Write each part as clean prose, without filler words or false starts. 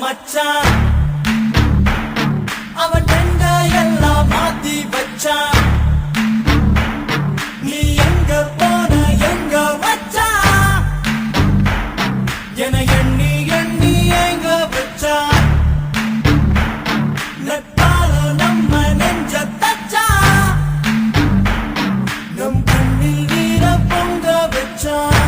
மச்சான் அவன் எங்க எல்லாம் மாத்தி வச்சான் நீ எங்க போன எங்க வச்சான் என எண்ணி எண்ணி எங்க வச்சான் நட்பால நம்ம நெஞ்ச தச்சான் நம் கண்ணில் வீர பொங்க வச்சான்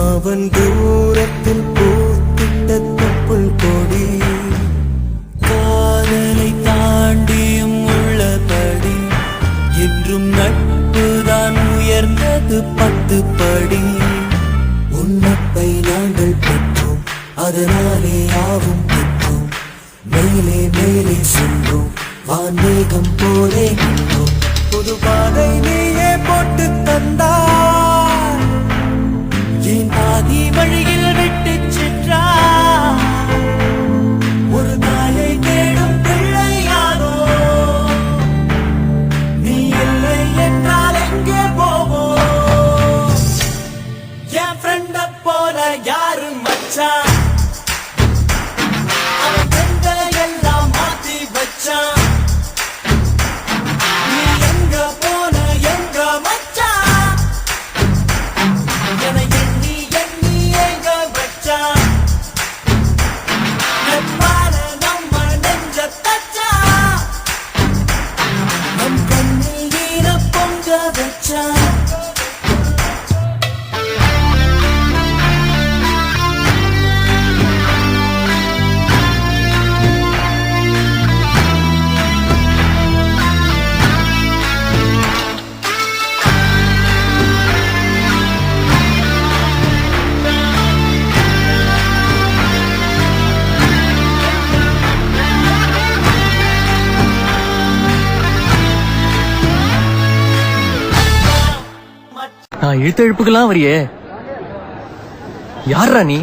அவன் தூரத்தில் பூத்திட்ட தொப்புள் கொடி காதலை தாண்டியும் உள்ளபடி என்றும் நட்புதான் உயர்ந்தது 10 படி உன்னப்பை நாங்கள் பெற்றோம் அதனாலே யாவும் பெற்றோம் மேலே மேலே சென்றோம் வான்மேகம் போலே நின்றோம் புது பாதை நீயே போட்டு தந்தாய் என் பாதி வழியில் விட்டு சென்றார் ஒரு தாயை தேடும் பிள்ளையானோ நீ இல்லை என்றால் எங்கே போவோம் என் ஃப்ரெண்ட போல யாரு மச்சான் அவன் ஃப்ரெண்ட எல்லாம் மாத்தி வச்சான் நீ எங்க போன எங்க மச்சான் என நான் இழுத்தெழுப்புக்கெல்லாம் வரியே யாரா நீ?